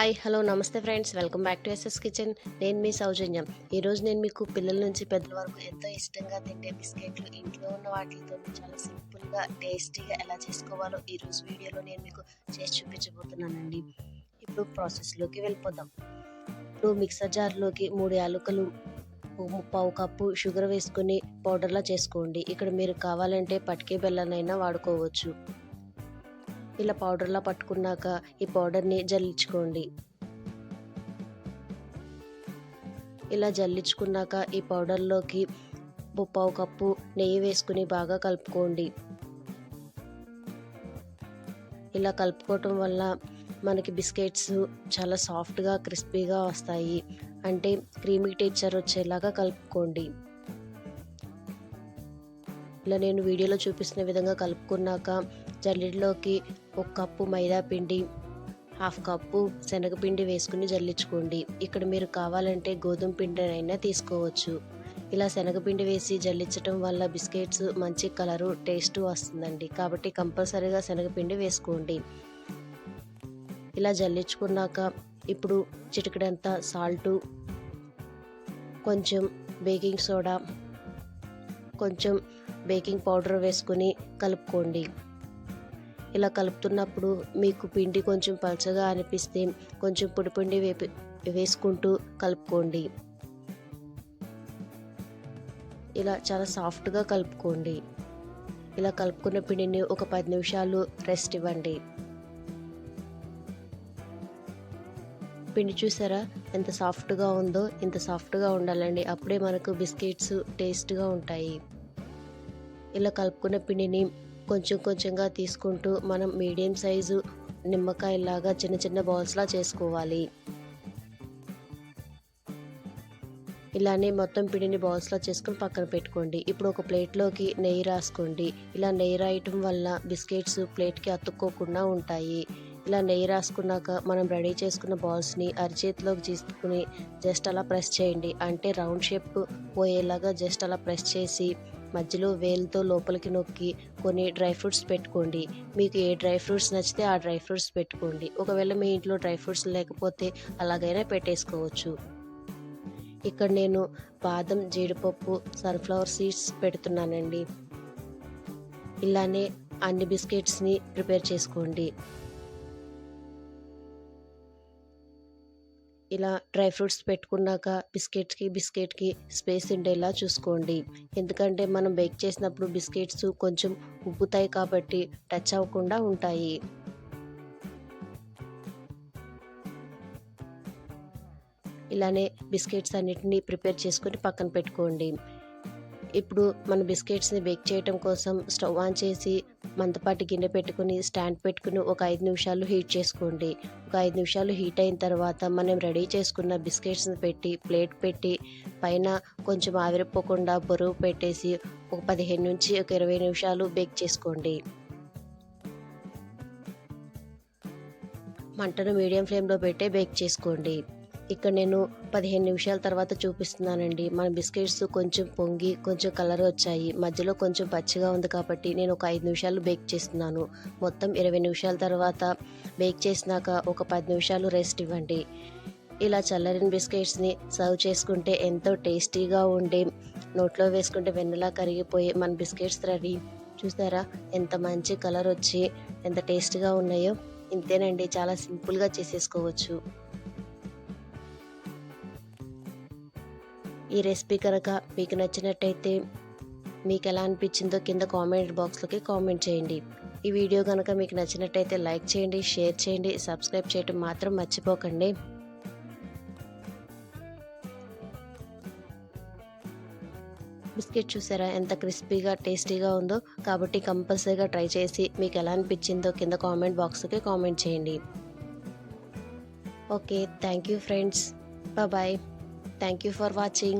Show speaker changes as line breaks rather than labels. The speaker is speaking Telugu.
హాయ్ హలో నమస్తే friends, welcome back to SS kitchen. నేను మీ సౌజన్యం. ఈరోజు నేను మీకు పిల్లల నుంచి పెద్దల వరకు ఎంతో ఇష్టంగా తింటే బిస్కెట్లు ఇంట్లో ఉన్న వాటితో చాలా సింపుల్గా టేస్టీగా ఎలా చేసుకోవాలో ఈరోజు వీడియోలో నేను మీకు చేసి చూపించబోతున్నానండి. ఇప్పుడు ప్రాసెస్లోకి వెళ్ళిపోదాం. ఇప్పుడు మిక్సర్ జార్లోకి 3 యాలకులు, పావు కప్పు షుగర్ వేసుకుని పౌడర్లా చేసుకోండి. ఇక్కడ మీరు కావాలంటే పటికే బెల్లానైనా వాడుకోవచ్చు. ఇలా పౌడర్లా పట్టుకున్నాక ఈ పౌడర్ని జల్లించుకోండి. ఇలా జల్లించుకున్నాక ఈ పౌడర్లోకి పావు కప్పు నెయ్యి వేసుకుని బాగా కలుపుకోండి. ఇలా కలుపుకోవటం వల్ల మనకి బిస్కెట్స్ చాలా సాఫ్ట్గా క్రిస్పీగా వస్తాయి. అంటే క్రీమీ టెక్స్చర్ వచ్చేలాగా కలుపుకోండి. ఇలా నేను వీడియోలో చూపిస్తున్న విధంగా కలుపుకున్నాక జల్లెడలోకి 1 కప్పు మైదా పిండి, 1/2 కప్పు శనగపిండి వేసుకుని జల్లించుకోండి. ఇక్కడ మీరు కావాలంటే గోధుమ పిండినైనా తీసుకోవచ్చు. ఇలా శనగపిండి వేసి జల్లించడం వల్ల బిస్కెట్స్ మంచి కలరు టేస్ట్ వస్తుందండి. కాబట్టి కంపల్సరీగా శనగపిండి వేసుకోండి. ఇలా జల్లించుకున్నాక ఇప్పుడు చిటికెడంత సాల్టు, కొంచెం బేకింగ్ సోడా, కొంచెం బేకింగ్ పౌడర్ వేసుకుని కలుపుకోండి. ఇలా కలుపుతున్నప్పుడు మీకు పిండి కొంచెం పలచగా అనిపిస్తే కొంచెం పొడి పిండి వేసుకుంటూ కలుపుకోండి. ఇలా చాలా సాఫ్ట్గా కలుపుకోండి. ఇలా కలుపుకున్న పిండిని ఒక 10 నిమిషాలు రెస్ట్ ఇవ్వండి. పిండి చూసారా ఎంత సాఫ్ట్గా ఉందో? ఇంత సాఫ్ట్గా ఉండాలండి, అప్పుడే మనకు బిస్కెట్స్ టేస్ట్గా ఉంటాయి. ఇలా కలుపుకున్న పిండిని కొంచెం కొంచెంగా తీసుకుంటూ మనం మీడియం సైజు నిమ్మకాయలాగా చిన్న చిన్న బాల్స్లా చేసుకోవాలి. ఇలానే మొత్తం పిండిని బాల్స్లా చేసుకుని పక్కన పెట్టుకోండి. ఇప్పుడు ఒక ప్లేట్లోకి నెయ్యి రాసుకోండి. ఇలా నెయ్యి రాయటం వల్ల బిస్కెట్స్ ప్లేట్కి అతుక్కోకుండా ఉంటాయి. ఇలా నెయ్యి రాసుకున్నాక మనం రెడీ చేసుకున్న బాల్స్ని అరిచేతిలోకి తీసుకుని జస్ట్ అలా ప్రెస్ చేయండి. అంటే రౌండ్ షేప్ పోయేలాగా జస్ట్ అలా ప్రెస్ చేసి మధ్యలో వేలుతో లోపలికి నొక్కి కొన్ని డ్రై ఫ్రూట్స్ పెట్టుకోండి. మీకు ఏ డ్రై ఫ్రూట్స్ నచ్చితే ఆ డ్రై ఫ్రూట్స్ పెట్టుకోండి. ఒకవేళ మీ ఇంట్లో డ్రై ఫ్రూట్స్ లేకపోతే అలాగైనా పెట్టేసుకోవచ్చు. ఇక్కడ నేను బాదం, జీడిపప్పు, సన్ఫ్లవర్ సీడ్స్ పెడుతున్నానండి. ఇలానే అన్ని బిస్కెట్స్ని ప్రిపేర్ చేసుకోండి. ఇలా డ్రై ఫ్రూట్స్ పెట్టుకున్నాక బిస్కెట్కి స్పేస్ ఉండేలా చూసుకోండి. ఎందుకంటే మనం బేక్ చేసినప్పుడు బిస్కెట్స్ కొంచెం ఉబ్బుతాయి కాబట్టి టచ్ అవ్వకుండా ఉంటాయి. ఇలానే బిస్కెట్స్ అన్నిటినీ ప్రిపేర్ చేసుకొని పక్కన పెట్టుకోండి. ఇప్పుడు మన బిస్కెట్స్ని బేక్ చేయడం కోసం స్టవ్ ఆన్ చేసి మందపాటి గిన్నె పెట్టుకుని స్టాండ్ పెట్టుకుని ఒక 5 నిమిషాలు హీట్ చేసుకోండి. ఒక 5 నిమిషాలు హీట్ అయిన తర్వాత మనం రెడీ చేసుకున్న బిస్కెట్స్ని పెట్టి ప్లేట్ పెట్టి పైన కొంచెం ఆవిరిపోకుండా బరువు పెట్టేసి ఒక 15 నుంచి ఒక 20 నిమిషాలు బేక్ చేసుకోండి. మంటను మీడియం ఫ్లేమ్లో పెట్టే బేక్ చేసుకోండి. ఇక్కడ నేను 15 నిమిషాల తర్వాత చూపిస్తున్నానండి. మన బిస్కెట్స్ కొంచెం పొంగి కొంచెం కలర్ వచ్చాయి. మధ్యలో కొంచెం పచ్చిగా ఉంది కాబట్టి నేను ఒక 5 నిమిషాలు బేక్ చేస్తున్నాను. మొత్తం 20 నిమిషాల తర్వాత బేక్ చేసినాక ఒక 10 నిమిషాలు రెస్ట్ ఇవ్వండి. ఇలా చల్లారిన బిస్కెట్స్ని సర్వ్ చేసుకుంటే ఎంతో టేస్టీగా ఉండి నోట్లో వేసుకుంటే వెన్నలా కరిగిపోయి మన బిస్కెట్స్ రెడీ. చూసారా ఎంత మంచి కలర్ వచ్చి ఎంత టేస్టీగా ఉన్నాయో? ఇంతేనండి, చాలా సింపుల్గా చేసేసుకోవచ్చు. ఈ రెసిపీ కనుక మీకు నచ్చినట్టయితే మీకు ఎలా అనిపించిందో కింద కామెంట్ బాక్స్లోకి కామెంట్ చేయండి. ఈ వీడియో కనుక మీకు నచ్చినట్టయితే లైక్ చేయండి, షేర్ చేయండి, సబ్స్క్రైబ్ చేయడం మాత్రం మర్చిపోకండి. బిస్కెట్ చూసారా ఎంత క్రిస్పీగా టేస్టీగా ఉందో? కాబట్టి కంపల్సరీగా ట్రై చేసి మీకు ఎలా అనిపించిందో కింద కామెంట్ బాక్స్లోకి కామెంట్ చేయండి. Okay, thank you friends. Bye. Thank you for watching.